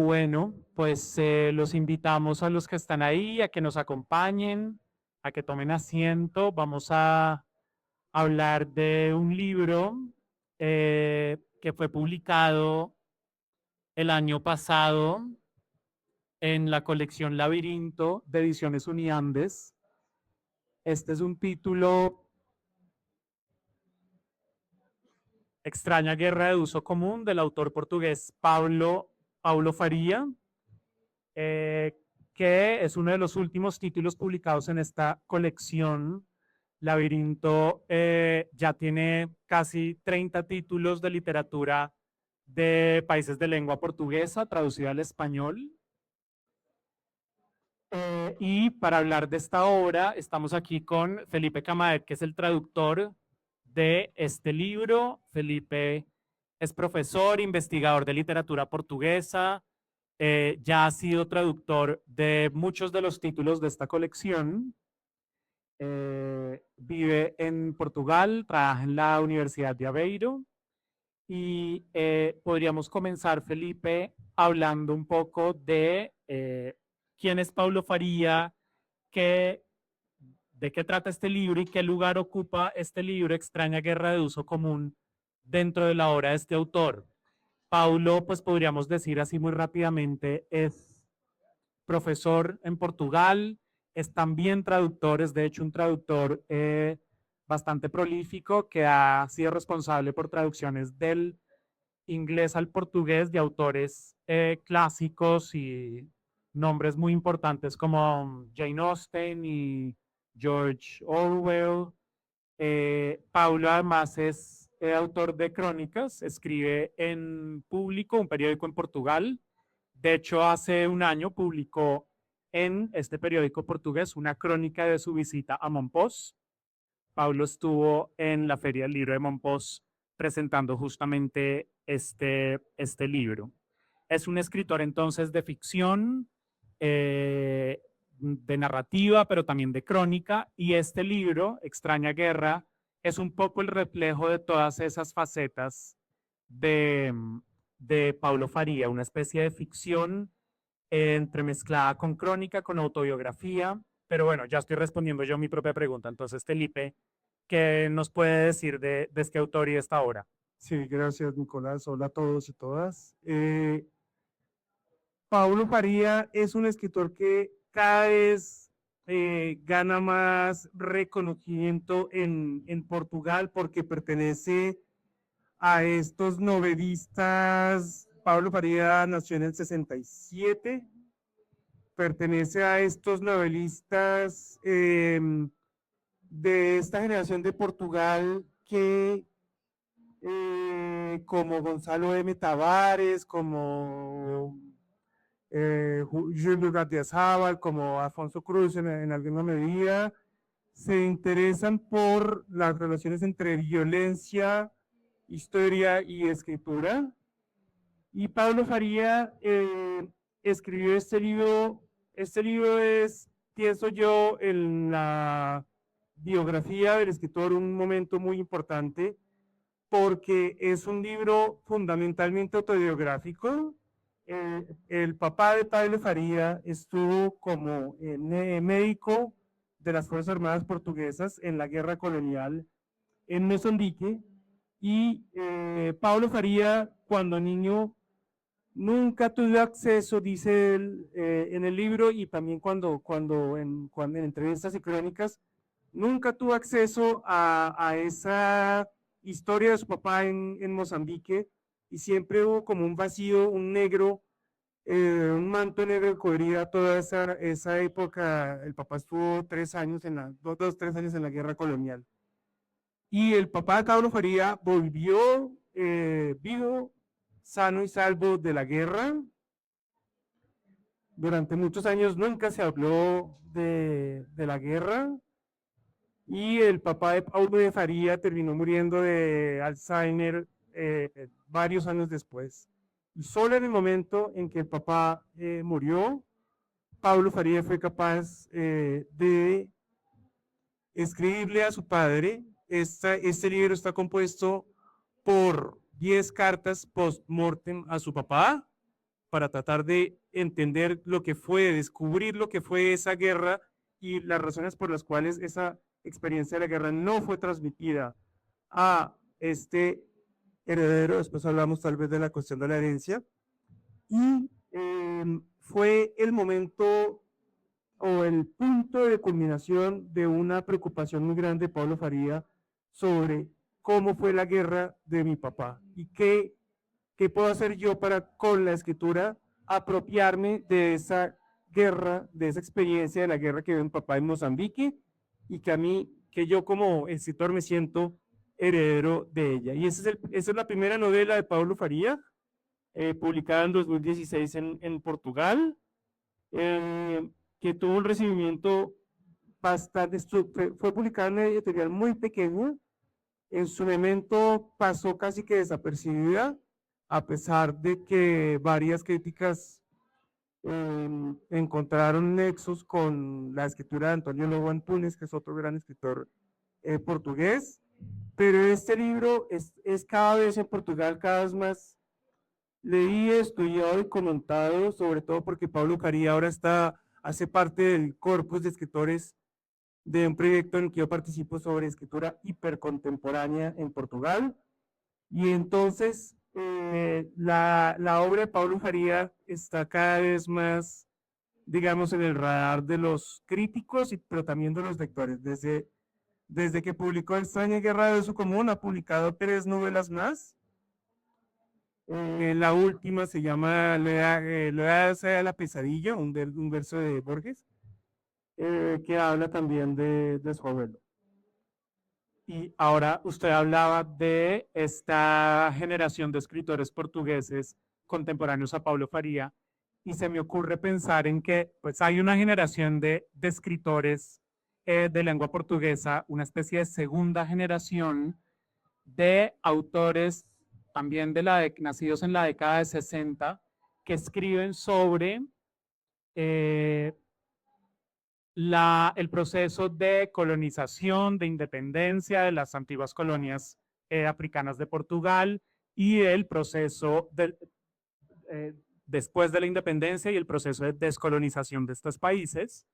Bueno, pues los invitamos a los que están ahí a que nos acompañen, a que tomen asiento. Vamos a hablar de un libro que fue publicado el año pasado en la colección Labirinto de Ediciones Uniandes. Este es un título, Extraña Guerra de Uso Común, del autor portugués Paulo Faria. Eh, que es uno de los últimos títulos publicados en esta colección. Labirinto ya tiene casi 30 títulos de literatura de países de lengua portuguesa traducida al español. Y para hablar de esta obra, estamos aquí con Felipe Camadet, que es el traductor de este libro. Felipe es profesor, investigador de literatura portuguesa, ya ha sido traductor de muchos de los títulos de esta colección. Vive en Portugal, trabaja en la Universidad de Aveiro y podríamos comenzar, Felipe, hablando un poco de quién es Paulo Faria, qué, de qué trata este libro y qué lugar ocupa este libro, Extraña Guerra de Uso Común, dentro de la obra de este autor. Paulo, pues podríamos decir así muy rápidamente, es profesor en Portugal, es también traductor, es de hecho un traductor bastante prolífico que ha sido responsable por traducciones del inglés al portugués de autores clásicos y nombres muy importantes como Jane Austen y George Orwell. Paulo además es autor de crónicas, escribe en Público, un periódico en Portugal. De hecho, hace un año publicó en este periódico portugués una crónica de su visita a Monpós. Paulo estuvo en la Feria del Libro de Monpós presentando justamente este libro. Es un escritor entonces de ficción, de narrativa, pero también de crónica, y este libro, Extraña Guerra, es un poco el reflejo de todas esas facetas de, de Paulo Faria, una especie de ficción entremezclada con crónica, con autobiografía, pero bueno, ya estoy respondiendo yo mi propia pregunta. Entonces, Felipe, ¿qué nos puede decir de este autor y de esta obra? Sí, gracias, Nicolás. Hola a todos y todas. Paulo Faría es un escritor que cada vez gana más reconocimiento en Portugal porque pertenece a estos novelistas. Pablo Faría nació en el 67, pertenece a estos novelistas de esta generación de Portugal que como Gonzalo M. Tavares, como Júlio Gardiazabal, como Afonso Cruz en alguna medida, se interesan por las relaciones entre violencia, historia y escritura. Y Pablo Faría escribió este libro. Este libro es, pienso yo, en la biografía del escritor un momento muy importante porque es un libro fundamentalmente autobiográfico. El papá de Pablo Faría estuvo como médico de las Fuerzas Armadas portuguesas en la guerra colonial en Mozambique y Pablo Faría cuando niño nunca tuvo acceso, dice él en el libro y también cuando en entrevistas y crónicas, nunca tuvo acceso a esa historia de su papá en Mozambique y siempre hubo como un vacío, un negro, un manto negro que cubría toda esa época. El papá estuvo 3 años dos, 3 años en la guerra colonial. Y el papá de Pablo Faría volvió vivo, sano y salvo de la guerra. Durante muchos años nunca se habló de la guerra. Y el papá de Paulo de Faría terminó muriendo de Alzheimer varios años después. Y solo en el momento en que el papá murió, Pablo Faría fue capaz de escribirle a su padre. Este libro está compuesto por 10 cartas post-mortem a su papá, para tratar de entender lo que fue, descubrir lo que fue esa guerra y las razones por las cuales esa experiencia de la guerra no fue transmitida a este heredero. Después hablamos tal vez de la cuestión de la herencia. Y fue el momento o el punto de culminación de una preocupación muy grande de Pablo Faría sobre cómo fue la guerra de mi papá y qué puedo hacer yo para con la escritura apropiarme de esa guerra, de esa experiencia de la guerra que vivió mi papá en Mozambique y que a mí, que yo como escritor me siento heredero de ella. Y esa es la primera novela de Pablo Faría, publicada en 2016 en Portugal, que tuvo un recibimiento bastante, fue publicada en una editorial muy pequeña, en su momento pasó casi que desapercibida, a pesar de que varias críticas encontraron nexos con la escritura de Antonio Lobo Antunes, que es otro gran escritor portugués, pero este libro es cada vez en Portugal cada vez más leí, estudiado y comentado, sobre todo porque Pablo Faría ahora hace parte del corpus de escritores de un proyecto en el que yo participo sobre escritura hipercontemporánea en Portugal. Y entonces la obra de Pablo Faría está cada vez más, digamos, en el radar de los críticos, pero también de los lectores. Desde que publicó Extraña Guerra de su Común, ha publicado 3 novelas más. La última se llama Lo sea la pesadilla, un verso de Borges, que habla también de su abuelo. Y ahora usted hablaba de esta generación de escritores portugueses contemporáneos a Paulo Faría, y se me ocurre pensar en que pues hay una generación de escritores de lengua portuguesa, una especie de segunda generación de autores también nacidos en la década de 60, que escriben sobre el proceso de colonización, de independencia de las antiguas colonias africanas de Portugal y el proceso después de la independencia y el proceso de descolonización de estos países.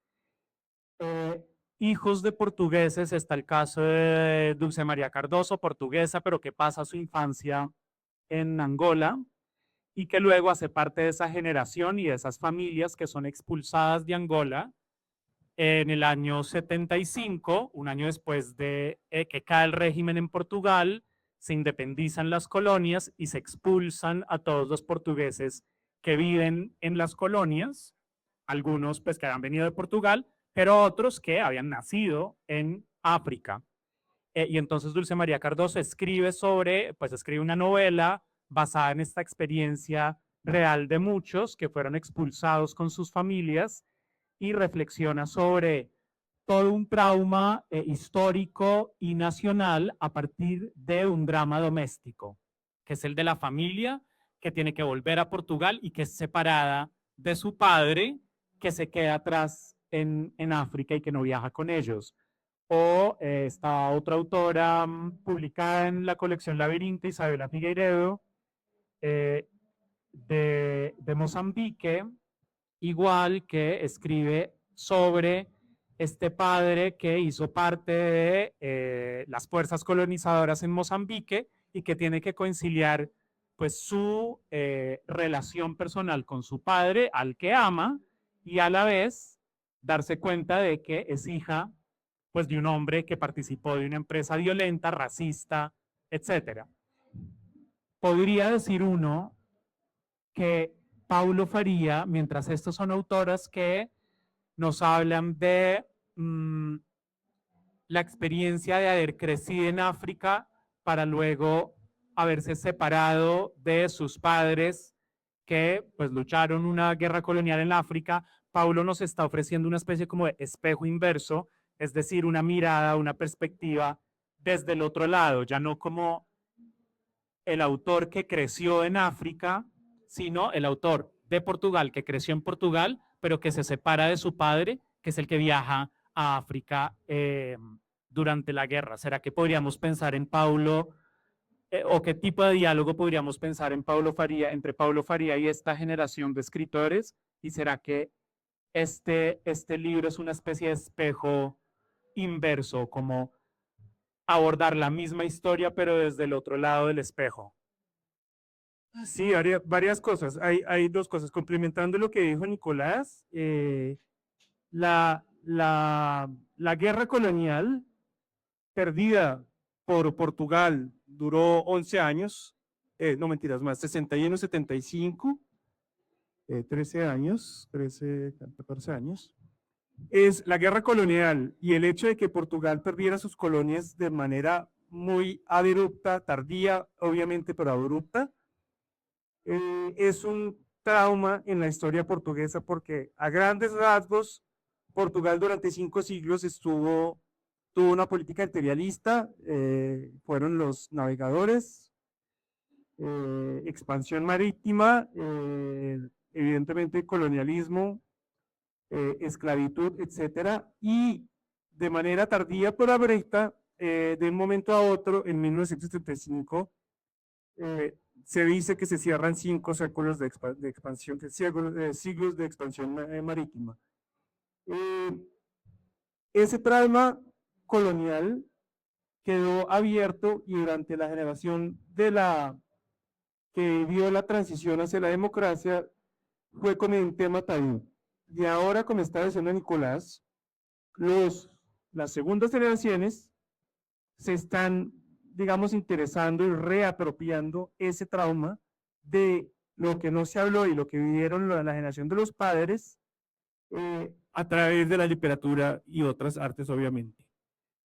Hijos de portugueses, está el caso de Dulce María Cardoso, portuguesa, pero que pasa su infancia en Angola y que luego hace parte de esa generación y de esas familias que son expulsadas de Angola en el año 75, un año después de que cae el régimen en Portugal, se independizan las colonias y se expulsan a todos los portugueses que viven en las colonias, algunos pues que habían venido de Portugal, pero otros que habían nacido en África. Y entonces Dulce María Cardoso escribe una novela basada en esta experiencia real de muchos que fueron expulsados con sus familias y reflexiona sobre todo un trauma histórico y nacional a partir de un drama doméstico, que es el de la familia que tiene que volver a Portugal y que es separada de su padre, que se queda atrás en África y que no viaja con ellos. O esta otra autora publicada en la colección Laberinto, Isabela Figueiredo, de Mozambique, igual, que escribe sobre este padre que hizo parte de las fuerzas colonizadoras en Mozambique y que tiene que conciliar pues su relación personal con su padre, al que ama, y a la vez darse cuenta de que es hija pues de un hombre que participó de una empresa violenta, racista, etc. Podría decir uno que Paulo Faría, mientras estos son autoras que nos hablan de la experiencia de haber crecido en África para luego haberse separado de sus padres que pues lucharon una guerra colonial en África, Paulo nos está ofreciendo una especie como de espejo inverso, es decir, una mirada, una perspectiva desde el otro lado, ya no como el autor que creció en África, sino el autor de Portugal que creció en Portugal, pero que se separa de su padre, que es el que viaja a África durante la guerra. ¿Será que podríamos pensar en Paulo o qué tipo de diálogo podríamos pensar en Paulo Faría, entre Paulo Faría y esta generación de escritores? ¿Y será que este libro es una especie de espejo inverso, como abordar la misma historia, pero desde el otro lado del espejo? Sí, varias cosas. Hay dos cosas. Complementando lo que dijo Nicolás, la guerra colonial perdida por Portugal duró 11 años, no mentiras, más, 61, 75, 13 años, 13, 14 años. Es la guerra colonial y el hecho de que Portugal perdiera sus colonias de manera muy abrupta, tardía, obviamente, pero abrupta, es un trauma en la historia portuguesa porque a grandes rasgos Portugal durante 5 siglos tuvo una política imperialista, fueron los navegadores, expansión marítima, evidentemente colonialismo, esclavitud, etcétera, y de manera tardía pero abrupta, de un momento a otro, en 1975, se dice que se cierran 5 séculos de expansión, siglos de expansión marítima. Ese trauma colonial quedó abierto y durante la generación que vio la transición hacia la democracia fue con el tema tabú. Y ahora, como está diciendo Nicolás, las segundas generaciones se están, digamos, interesando y reapropiando ese trauma de lo que no se habló y lo que vivieron la generación de los padres a través de la literatura y otras artes, obviamente.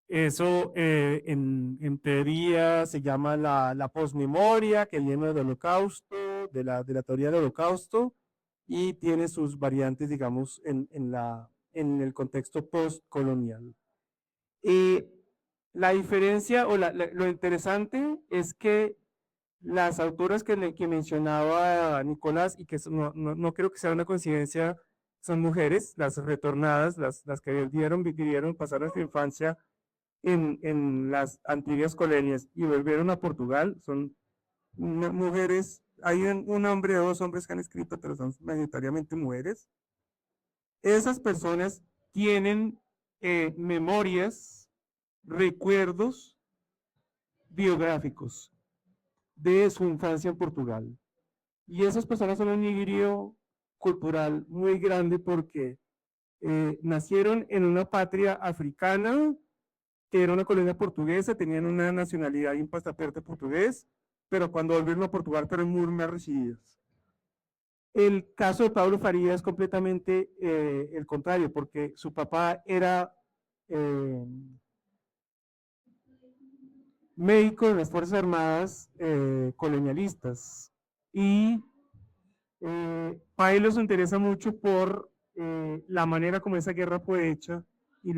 Eso en teoría se llama la posmemoria, que viene del holocausto, de la teoría del holocausto, y tiene sus variantes, digamos, en el contexto postcolonial. La diferencia o lo interesante es que las autoras que mencionaba Nicolás, y que no creo que sea una coincidencia, son mujeres, las retornadas, las que vivieron, pasaron su infancia en las antiguas colonias y volvieron a Portugal, son mujeres, hay un hombre o 2 hombres que han escrito, pero son mayoritariamente mujeres. Esas personas tienen memorias, recuerdos biográficos de su infancia en Portugal. Y esas personas son un híbrido cultural muy grande porque nacieron en una patria africana, que era una colonia portuguesa, tenían una nacionalidad y un pasaporte portugués, pero cuando volvieron a Portugal fueron muy mal recibidos. El caso de Pablo Faría es completamente el contrario, porque su papá era médico de las Fuerzas Armadas colonialistas y Pailo se interesa mucho por la manera como esa guerra fue hecha y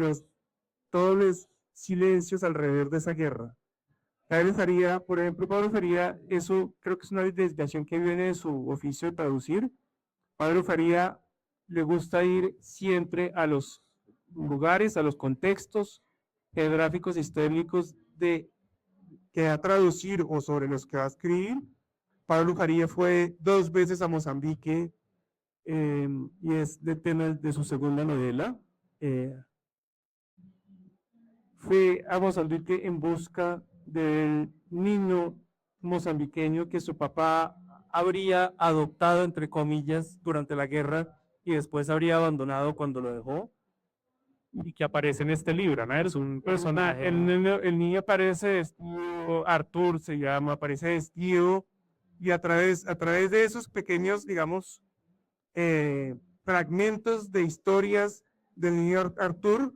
todos los silencios alrededor de esa guerra. Pablo Faría, por ejemplo, Pablo Faría, eso creo que es una desviación que viene de su oficio de traducir. Pablo Faría le gusta ir siempre a los lugares, a los contextos geográficos históricos que va a traducir o sobre los que va a escribir. Pablo Faría fue 2 veces a Mozambique y es de tema de su segunda novela. Fue a Mozambique en busca del niño mozambiqueño que su papá habría adoptado, entre comillas, durante la guerra y después habría abandonado cuando lo dejó. Y que aparece en este libro, ¿no? Es un personaje. El niño aparece vestido, Artur se llama, aparece vestido, y a través de esos pequeños, digamos, fragmentos de historias del niño Artur,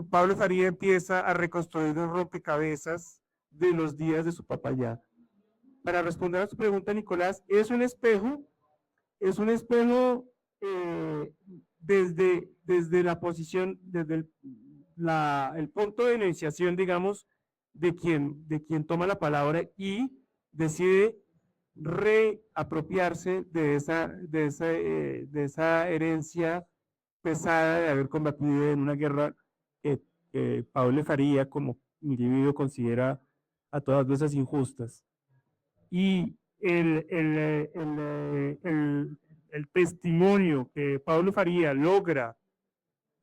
Pablo Faría empieza a reconstruir un rompecabezas de los días de su papá ya. Para responder a su pregunta, Nicolás, es un espejo desde la posición, desde el punto de iniciación, digamos, de quien toma la palabra y decide reapropiarse de esa herencia pesada de haber combatido en una guerra que Pablo Faría como individuo considera a todas veces injustas. Y el testimonio que Pablo Faría logra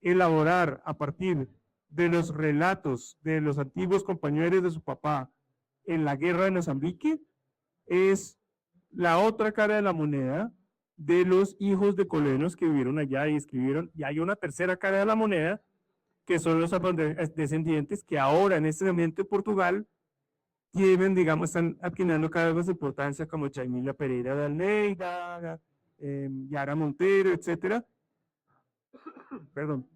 elaborar a partir de los relatos de los antiguos compañeros de su papá en la guerra de Mozambique es la otra cara de la moneda de los hijos de colonos que vivieron allá y escribieron. Y hay una tercera cara de la moneda que son los descendientes que ahora en este momento en Portugal tienen, digamos, están adquiriendo cada vez más importancia, como Jaimila Pereira de Almeida, Yara Monteiro, etcétera. Perdón.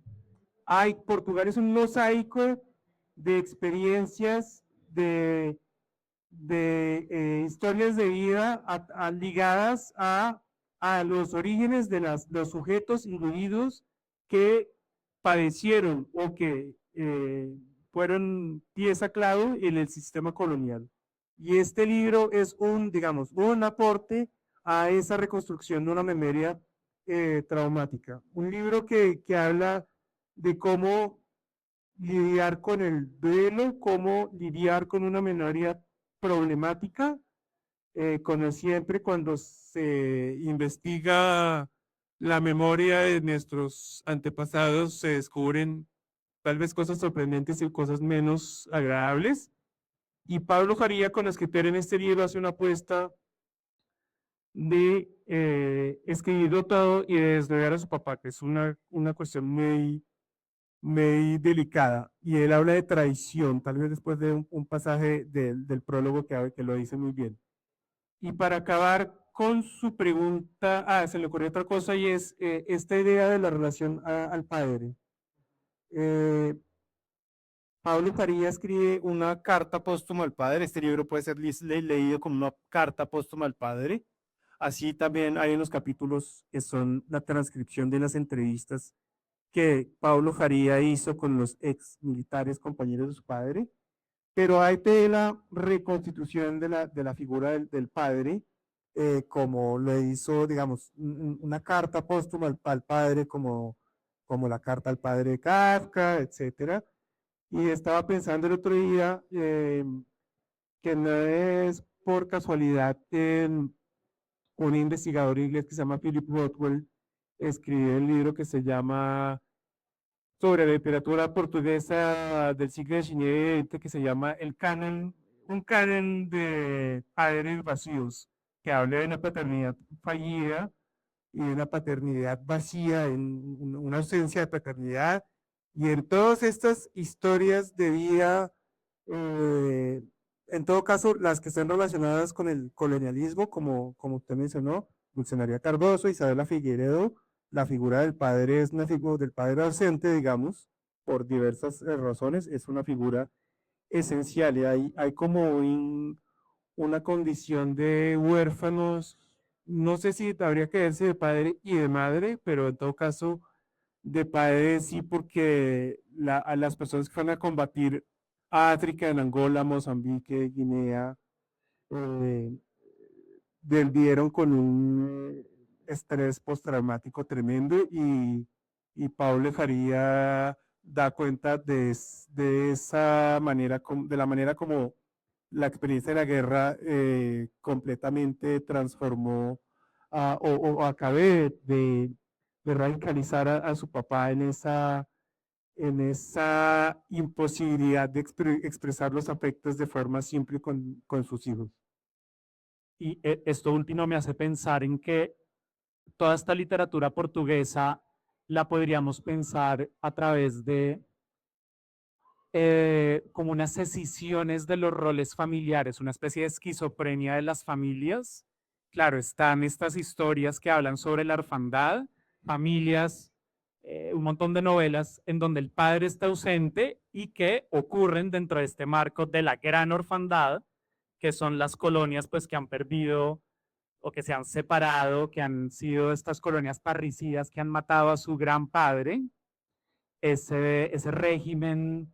Portugal es un mosaico de experiencias, de historias de vida ligadas a los orígenes de los sujetos, individuos que padecieron o que fueron pieza clave en el sistema colonial. Y este libro es digamos, un aporte a esa reconstrucción de una memoria traumática. Un libro que habla de cómo lidiar con el duelo, cómo lidiar con una memoria problemática, como siempre cuando se investiga la memoria de nuestros antepasados se descubren tal vez cosas sorprendentes y cosas menos agradables. Y Pablo Faría, con escritor en este libro, hace una apuesta de escribirlo todo y de desnudar a su papá, que es una cuestión muy delicada. Y él habla de traición, tal vez después de un pasaje del prólogo que lo dice muy bien. Y para acabar con su pregunta, se le ocurrió otra cosa y es esta idea de la relación al padre. Pablo Faría escribe una carta póstuma al padre. Este libro puede ser leído como una carta póstuma al padre. Así también hay unos capítulos que son la transcripción de las entrevistas que Pablo Faría hizo con los ex militares compañeros de su padre. Pero hay de la reconstitución de la figura del padre, como lo hizo, digamos, una carta póstuma al padre, como la carta al padre de Kafka, etcétera. Y estaba pensando el otro día que no es por casualidad un investigador inglés que se llama Philip Rothwell escribió un libro que se llama sobre la literatura portuguesa del siglo XIX que se llama El Canon, un canon de padres vacíos, que habla de una paternidad fallida y de una paternidad vacía, en una ausencia de paternidad. Y en todas estas historias de vida, en todo caso, las que están relacionadas con el colonialismo, como usted mencionó, Dulce María Cardoso, Isabela Figueiredo, la figura del padre es una figura del padre ausente, digamos, por diversas razones, es una figura esencial. Y hay como una condición de huérfanos, no sé si habría que decir de padre y de madre, pero en todo caso de padre sí, porque a las personas que van a combatir a África, en Angola, Mozambique, Guinea, vivieron con un estrés postraumático tremendo y Pablo Faría da cuenta de esa manera, de la manera como la experiencia de la guerra completamente transformó o acabé de radicalizar a su papá en esa imposibilidad de expresar los afectos de forma simple con sus hijos. Y esto último me hace pensar en que toda esta literatura portuguesa la podríamos pensar a través de como unas escisiones de los roles familiares, una especie de esquizofrenia de las familias. Claro, están estas historias que hablan sobre la orfandad, familias, un montón de novelas en donde el padre está ausente y que ocurren dentro de este marco de la gran orfandad, que son las colonias pues que han perdido o que se han separado, que han sido estas colonias parricidas que han matado a su gran padre, ese régimen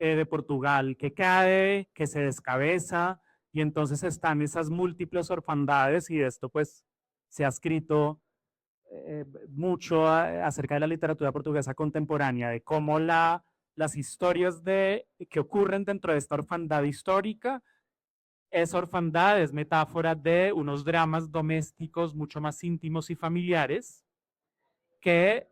de Portugal que cae, que se descabeza, y entonces están esas múltiples orfandades y de esto pues se ha escrito mucho acerca de la literatura portuguesa contemporánea, de cómo la las historias que ocurren dentro de esta orfandad histórica. Esa orfandad es metáfora de unos dramas domésticos mucho más íntimos y familiares que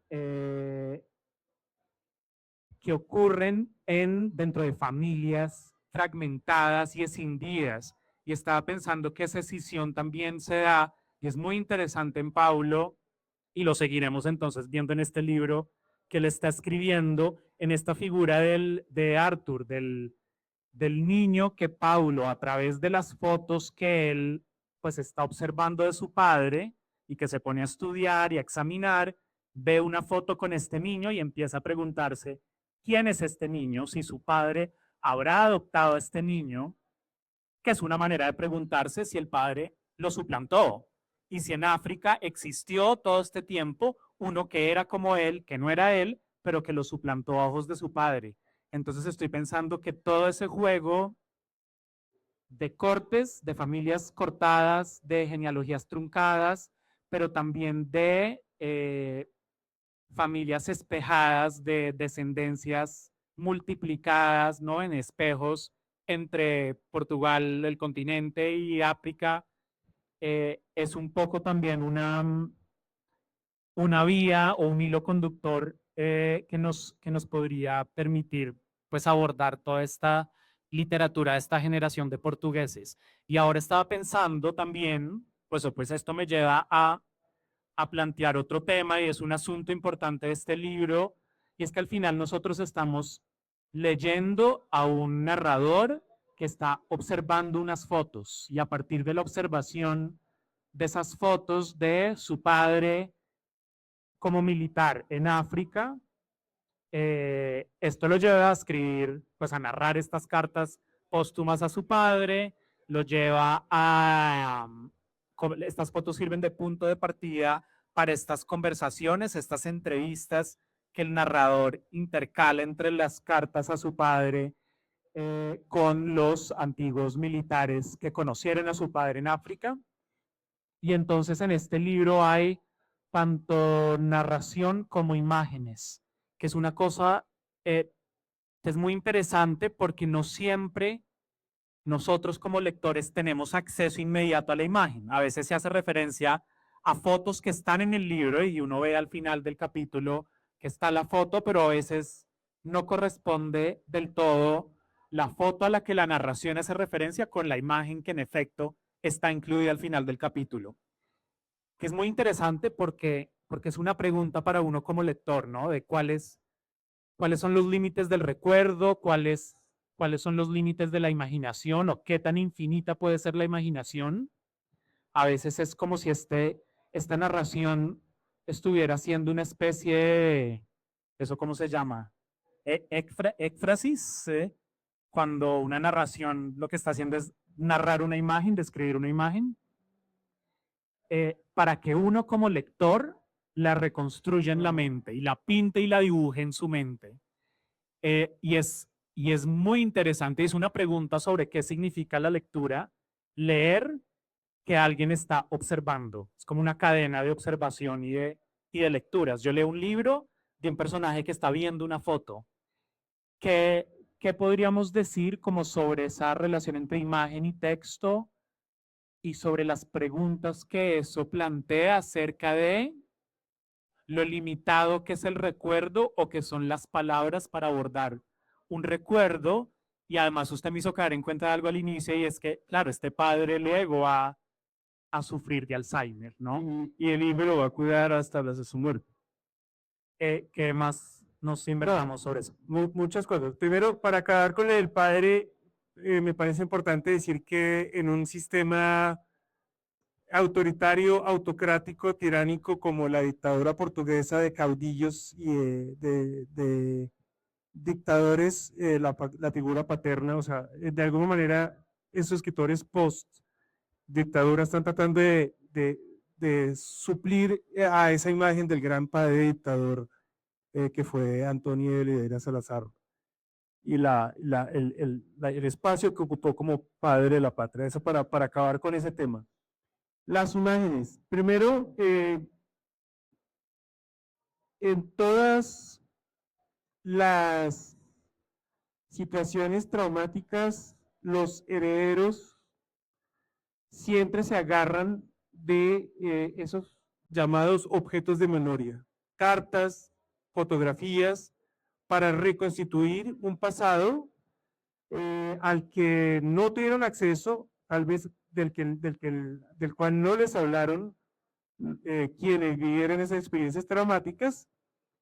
ocurren dentro de familias fragmentadas y escindidas. Y estaba pensando que esa escisión también se da, y es muy interesante en Paulo, y lo seguiremos entonces viendo en este libro que él está escribiendo, en esta figura de Arthur, del niño que Paulo, a través de las fotos que él pues está observando de su padre y que se pone a estudiar y a examinar, ve una foto con este niño y empieza a preguntarse quién es este niño, si su padre habrá adoptado a este niño, que es una manera de preguntarse si el padre lo suplantó y si en África existió todo este tiempo uno que era como él, que no era él, pero que lo suplantó a ojos de su padre. Entonces estoy pensando que todo ese juego de cortes, de familias cortadas, de genealogías truncadas, pero también de familias espejadas, de descendencias multiplicadas, ¿no? En espejos entre Portugal, el continente y África, es un poco también una vía o un hilo conductor que nos podría permitir pues abordar toda esta literatura de esta generación de portugueses. Y ahora estaba pensando también, pues esto me lleva a plantear otro tema y es un asunto importante de este libro, y es que al final nosotros estamos leyendo a un narrador que está observando unas fotos y a partir de la observación de esas fotos de su padre como militar en África, esto lo lleva a escribir, pues a narrar estas cartas póstumas a su padre, lo lleva estas fotos sirven de punto de partida para estas conversaciones, estas entrevistas que el narrador intercala entre las cartas a su padre con los antiguos militares que conocieron a su padre en África. Y entonces en este libro hay tanto narración como imágenes, que es una cosa que es muy interesante porque no siempre nosotros como lectores tenemos acceso inmediato a la imagen. A veces se hace referencia a fotos que están en el libro y uno ve al final del capítulo que está la foto, pero a veces no corresponde del todo la foto a la que la narración hace referencia con la imagen que en efecto está incluida al final del capítulo. Que es muy interesante porque es una pregunta para uno como lector, ¿no? De cuáles son los límites del recuerdo, cuáles son los límites de la imaginación o qué tan infinita puede ser la imaginación. A veces es como si esta narración estuviera siendo una especie de, ¿eso cómo se llama? Éfrasis, cuando una narración lo que está haciendo es narrar una imagen, describir una imagen, para que uno como lector la reconstruya en la mente y la pinte y la dibuje en su mente. Y es muy interesante, es una pregunta sobre qué significa la lectura, leer que alguien está observando. Es como una cadena de observación y de lecturas. Yo leo un libro de un personaje que está viendo una foto. ¿Qué podríamos decir como sobre esa relación entre imagen y texto y sobre las preguntas que eso plantea acerca de lo limitado que es el recuerdo o que son las palabras para abordar un recuerdo? Y además usted me hizo caer en cuenta de algo al inicio y es que, claro, este padre luego va a sufrir de Alzheimer, ¿no? Y el libro lo va a cuidar hasta de su muerte. ¿Qué más nos inventamos sobre eso? Muchas cosas. Primero, para acabar con el padre, me parece importante decir que en un sistema autoritario, autocrático, tiránico como la dictadura portuguesa de caudillos y de dictadores, la figura paterna, o sea, de alguna manera esos escritores post dictadura están tratando de suplir a esa imagen del gran padre dictador que fue Antonio de Oliveira Salazar y el espacio que ocupó como padre de la patria. Eso para acabar con ese tema. Las imágenes. Primero, en todas las situaciones traumáticas, los herederos siempre se agarran de esos llamados objetos de memoria, cartas, fotografías, para reconstituir un pasado al que no tuvieron acceso, tal vez del cual no les hablaron quienes vivieron esas experiencias traumáticas,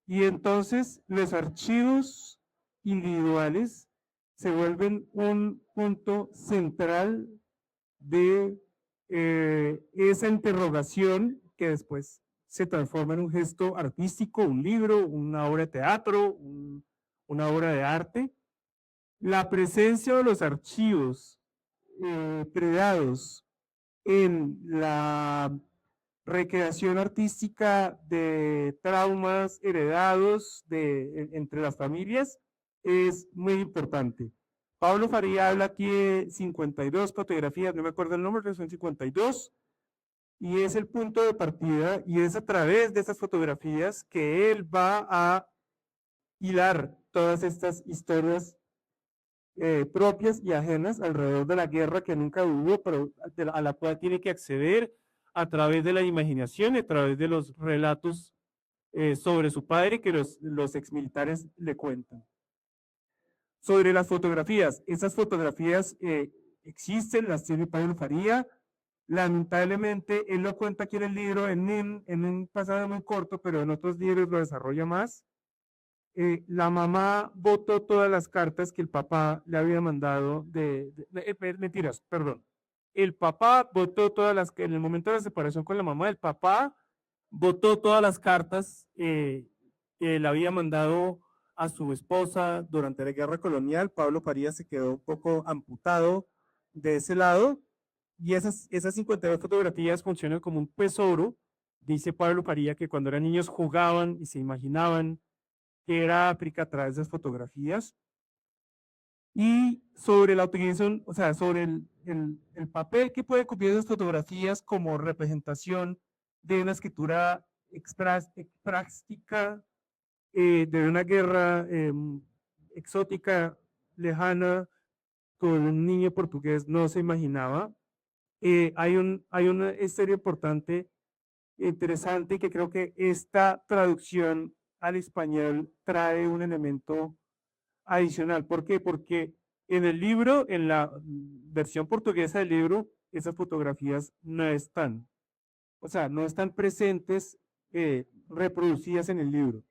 y entonces los archivos individuales se vuelven un punto central de esa interrogación que después se transforma en un gesto artístico, un libro, una obra de teatro, una obra de arte. La presencia de los archivos predados en la recreación artística de traumas heredados entre las familias es muy importante. Pablo Faría habla aquí de 52 fotografías, no me acuerdo el número, pero son 52, y es el punto de partida, y es a través de esas fotografías que él va a hilar todas estas historias propias y ajenas alrededor de la guerra que nunca hubo, pero a la cual tiene que acceder a través de la imaginación y a través de los relatos sobre su padre que los exmilitares le cuentan. Sobre las fotografías, esas fotografías existen, las tiene Pablo Faría. Lamentablemente, él lo cuenta aquí en el libro en un pasado muy corto, pero en otros libros lo desarrolla más. La mamá botó todas las cartas que el papá le había mandado mentiras, perdón. El papá botó todas las que en el momento de la separación con la mamá, el papá botó todas las cartas que le había mandado a su esposa durante la guerra colonial. Pablo Farías se quedó un poco amputado de ese lado, y esas 52 fotografías funcionan como un tesoro. Dice Pablo Faría que cuando eran niños jugaban y se imaginaban que era África a través de las fotografías. Y sobre la utilización, o sea, sobre el papel que puede cumplir esas fotografías como representación de una escritura práctica, de una guerra exótica, lejana, con un niño portugués no se imaginaba. Hay una historia importante, interesante, que creo que esta traducción al español trae un elemento adicional. ¿Por qué? Porque en el libro, en la versión portuguesa del libro, esas fotografías no están. O sea, no están presentes, reproducidas en el libro.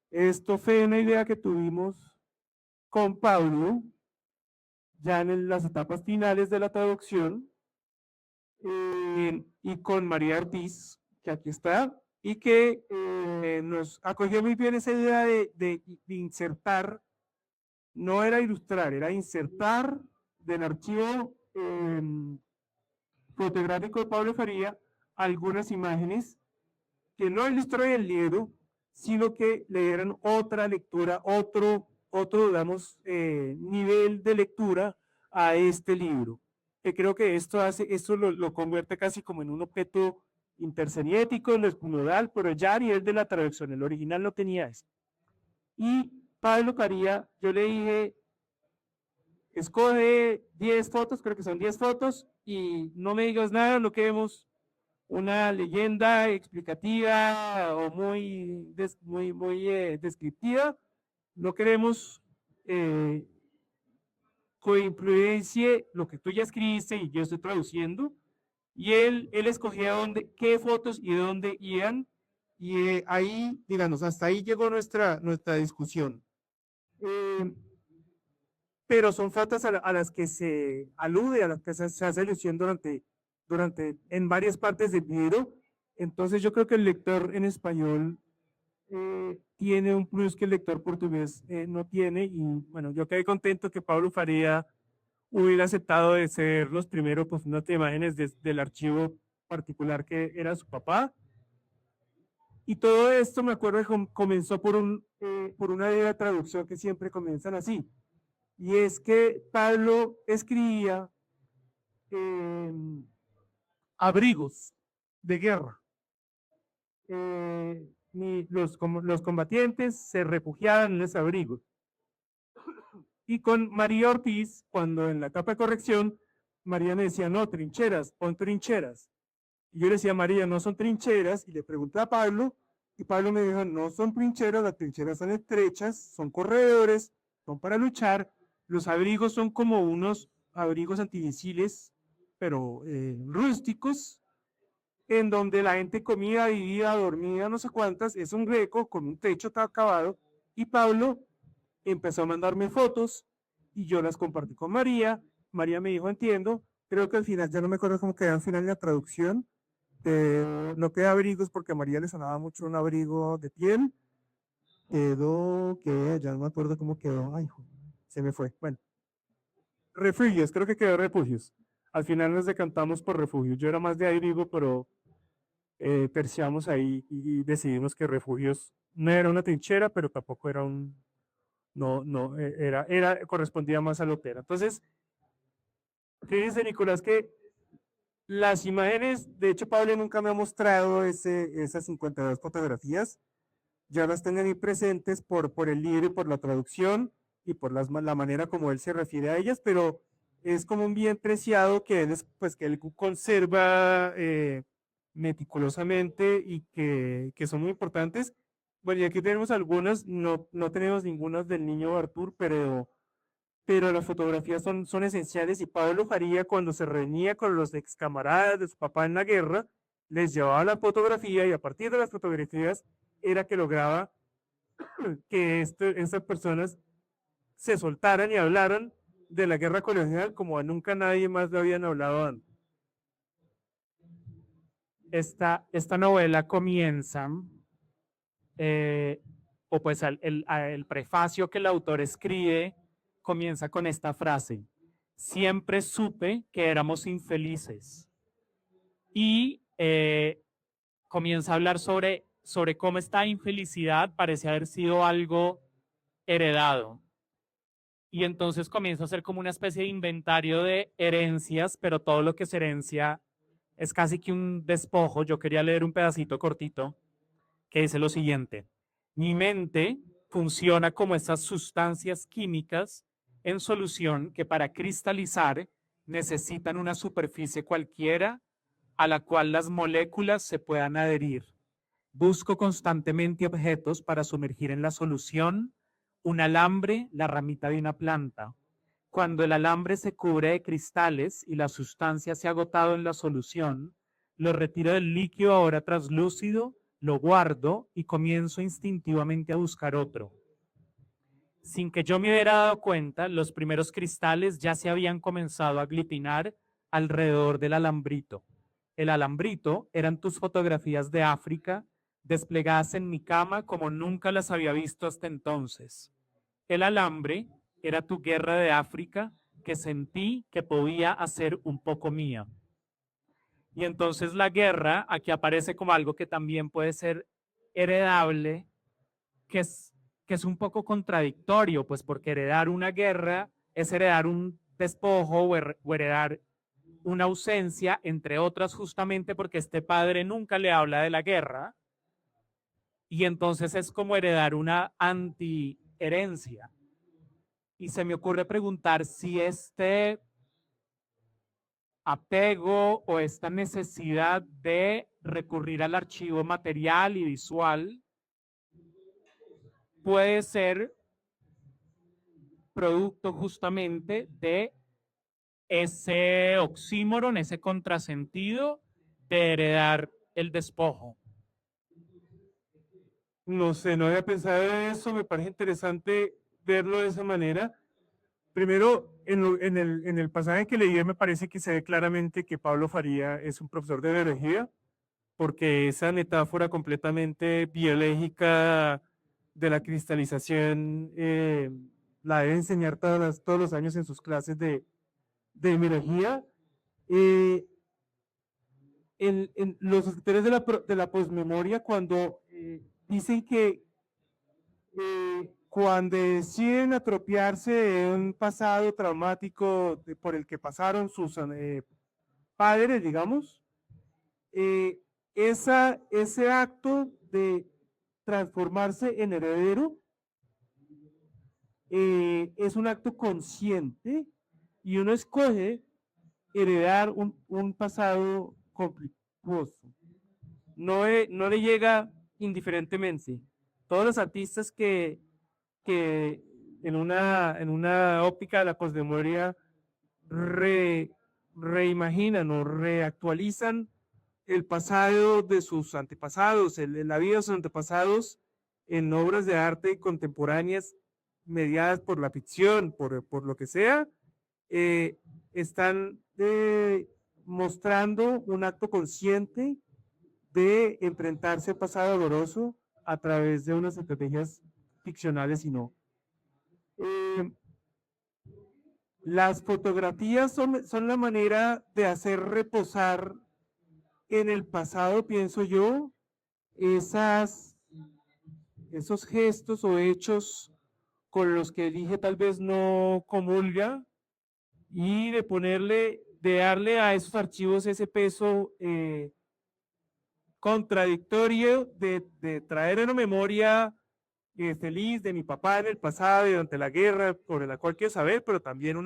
Esto fue una idea que tuvimos con Pablo, ya en las etapas finales de la traducción, y con María Ortiz, que aquí está, y que nos acogió muy bien esa idea de insertar, no era ilustrar, era insertar del archivo fotográfico de Pablo Faría algunas imágenes que no ilustró en el libro, sino que le dieran otra lectura, otro digamos, nivel de lectura a este libro. Que creo que esto lo convierte casi como en un objeto interseriético, en el plural, pero ya a nivel de la traducción, el original no tenía eso. Y Pablo Faría, yo le dije, escoge 10 fotos, creo que son 10 fotos, y no me digas nada, no queremos una leyenda explicativa o muy descriptiva, no queremos coincidencia lo que tú ya escribiste y yo estoy traduciendo, y él escogía qué fotos y dónde iban, y ahí, digamos, hasta ahí llegó nuestra discusión. Pero son fotos a las que se alude, a las que se hace alusión en varias partes del libro. Entonces yo creo que el lector en español tiene un plus que el lector portugués no tiene, y bueno, yo quedé contento que Pablo Faría hubiera aceptado de ser los primeros pues unas imágenes del archivo particular que era su papá. Y todo esto me acuerdo que comenzó por una idea de traducción que siempre comienzan así. Y es que Pablo escribía abrigos de guerra. Los combatientes se refugiaban en esos abrigos. Y con María Ortiz, cuando en la etapa de corrección, María me decía, no, trincheras, pon trincheras. Y yo le decía, María, no son trincheras, y le pregunté a Pablo, y Pablo me dijo, no son trincheras, las trincheras son estrechas, son corredores, son para luchar, los abrigos son como unos abrigos antimisiles, pero rústicos, en donde la gente comía, vivía, dormía, no sé cuántas, es un greco con un techo todo acabado, y Pablo empezó a mandarme fotos, y yo las compartí con María, María me dijo, entiendo, creo que al final, ya no me acuerdo cómo quedó al final la traducción, no queda abrigos porque a María le sonaba mucho un abrigo de piel, quedó, que ya no me acuerdo cómo quedó, ay, se me fue, bueno, refugios, creo que quedó refugios, al final nos decantamos por refugios, yo era más de abrigo, pero terciamos ahí y decidimos que refugios no era una trinchera, pero tampoco era un, no, correspondía más a lo que era. Entonces, fíjense, Nicolás, que las imágenes, de hecho, Pablo nunca me ha mostrado esas 52 fotografías, ya las tengo ahí presentes por el libro y por la traducción y por la manera como él se refiere a ellas, pero es como un bien preciado que él, pues, que él conserva meticulosamente y que son muy importantes. Bueno, y aquí tenemos algunas, no tenemos ninguna del niño Artur, pero las fotografías son esenciales y Pablo Faría cuando se reunía con los ex camaradas de su papá en la guerra, les llevaba la fotografía y a partir de las fotografías era que lograba que estas personas se soltaran y hablaran de la guerra colonial como a nunca nadie más lo habían hablado antes. Esta novela comienza, o pues el prefacio que el autor escribe comienza con esta frase: siempre supe que éramos infelices. Y comienza a hablar sobre cómo esta infelicidad parece haber sido algo heredado. Y entonces comienza a hacer como una especie de inventario de herencias, pero todo lo que es herencia es casi que un despojo. Yo quería leer un pedacito cortito que dice lo siguiente: mi mente funciona como esas sustancias químicas en solución que para cristalizar necesitan una superficie cualquiera a la cual las moléculas se puedan adherir. Busco constantemente objetos para sumergir en la solución: un alambre, la ramita de una planta. Cuando el alambre se cubre de cristales y la sustancia se ha agotado en la solución, lo retiro del líquido ahora translúcido, lo guardo y comienzo instintivamente a buscar otro. Sin que yo me hubiera dado cuenta, los primeros cristales ya se habían comenzado a aglutinar alrededor del alambrito. El alambrito eran tus fotografías de África desplegadas en mi cama como nunca las había visto hasta entonces. El alambre era tu guerra de África que sentí que podía hacer un poco mía. Y entonces la guerra aquí aparece como algo que también puede ser heredable, que es un poco contradictorio, pues porque heredar una guerra es heredar un despojo o heredar una ausencia, entre otras justamente porque este padre nunca le habla de la guerra, y entonces es como heredar una antiherencia. Y se me ocurre preguntar si este apego o esta necesidad de recurrir al archivo material y visual puede ser producto justamente de ese oxímoron, ese contrasentido de heredar el despojo. No sé, no había pensado en eso, me parece interesante verlo de esa manera. Primero, en el pasaje que leí me parece que se ve claramente que Pablo Faría es un profesor de biología, porque esa metáfora completamente biológica de la cristalización la debe enseñar todos los años en sus clases de biología. Los escritores de la posmemoria, cuando dicen que cuando deciden apropiarse de un pasado traumático por el que pasaron sus padres, digamos, eh, ese acto de transformarse en heredero es un acto consciente y uno escoge heredar un pasado conflictuoso. No le llega indiferentemente. Todos los artistas que en una óptica de la posmemoria reimaginan o reactualizan el pasado de sus antepasados, la vida de sus antepasados en obras de arte contemporáneas mediadas por la ficción, por lo que sea, están mostrando un acto consciente de enfrentarse al pasado doloroso a través de unas estrategias ficcionales y no. Las fotografías son la manera de hacer reposar en el pasado, pienso yo, esos gestos o hechos con los que dije tal vez no comulga y de darle a esos archivos ese peso contradictorio de traer una memoria feliz de mi papá en el pasado y durante la guerra, sobre la cual quiero saber, pero también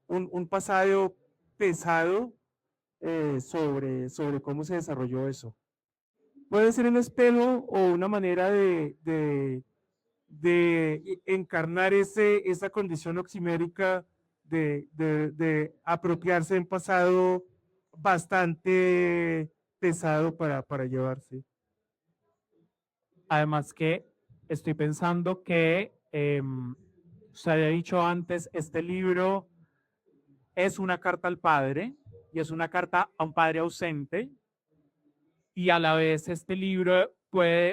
un pasado pesado sobre cómo se desarrolló eso. Puede ser un espejo o una manera de encarnar esa condición oximérica de apropiarse de un pasado bastante pesado para llevarse. Además que estoy pensando que, se había dicho antes, este libro es una carta al padre y es una carta a un padre ausente, y a la vez este libro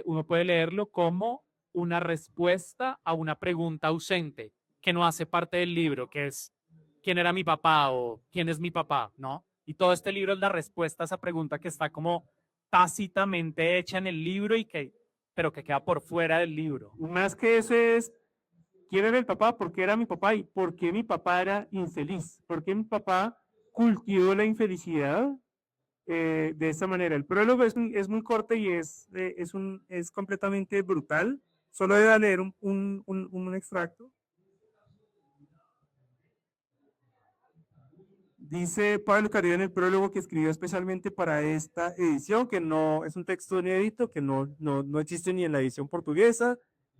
uno puede leerlo como una respuesta a una pregunta ausente que no hace parte del libro, que es ¿quién era mi papá? O ¿quién es mi papá? ¿No? Y todo este libro es la respuesta a esa pregunta que está como tácitamente hecha en el libro pero que queda por fuera del libro. Más que eso es, ¿quién era el papá? ¿Por qué era mi papá? ¿Y por qué mi papá era infeliz? ¿Por qué mi papá cultivó la infelicidad de esa manera? El prólogo es muy corto y es completamente brutal. Solo voy a leer un extracto. Dice Pablo Carrillo en el prólogo que escribió especialmente para esta edición, que no es un texto inédito, que no existe ni en la edición portuguesa,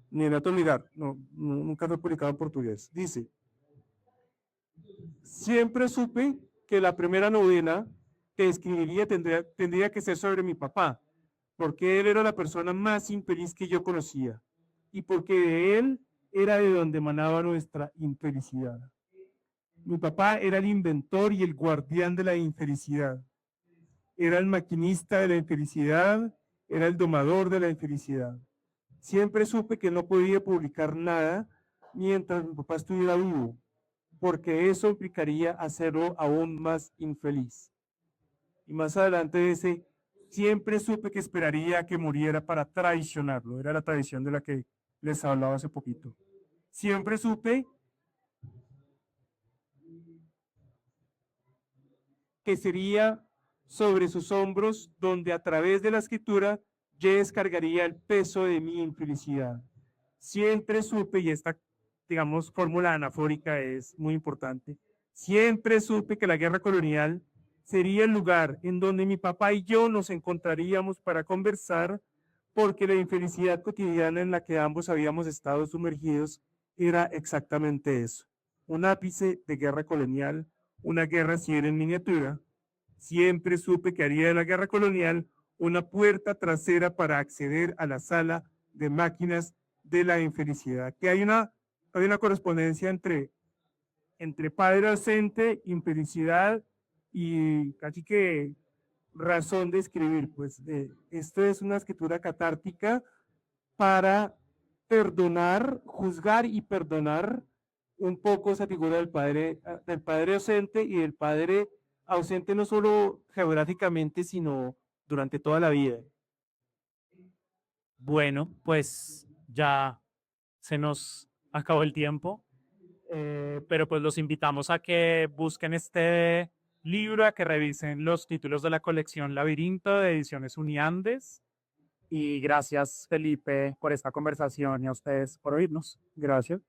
ni en otro lugar. Nunca fue publicado en portugués. Dice, siempre supe que la primera novela que escribiría tendría que ser sobre mi papá, porque él era la persona más infeliz que yo conocía, y porque de él era de donde emanaba nuestra infelicidad. Mi papá era el inventor y el guardián de la infelicidad. Era el maquinista de la infelicidad, era el domador de la infelicidad. Siempre supe que no podía publicar nada mientras mi papá estuviera vivo, porque eso implicaría hacerlo aún más infeliz. Y más adelante dice, siempre supe que esperaría a que muriera para traicionarlo. Era la tradición de la que les hablaba hace poquito. Siempre supe que sería sobre sus hombros donde a través de la escritura yo descargaría el peso de mi infelicidad. Siempre supe, y esta, digamos, fórmula anafórica es muy importante, siempre supe que la guerra colonial sería el lugar en donde mi papá y yo nos encontraríamos para conversar, porque la infelicidad cotidiana en la que ambos habíamos estado sumergidos era exactamente eso, un ápice de guerra colonial, una guerra civil en miniatura. Siempre supe que haría de la guerra colonial una puerta trasera para acceder a la sala de máquinas de la infelicidad. Que hay una correspondencia entre padre ausente, infelicidad y casi que razón de escribir. Pues esto es una escritura catártica para perdonar, juzgar y perdonar un poco esa figura del padre ausente y del padre ausente no solo geográficamente, sino durante toda la vida. Bueno, pues ya se nos acabó el tiempo, pero pues los invitamos a que busquen este libro, a que revisen los títulos de la colección Laberinto de Ediciones Uniandes. Y gracias, Felipe, por esta conversación y a ustedes por oírnos. Gracias.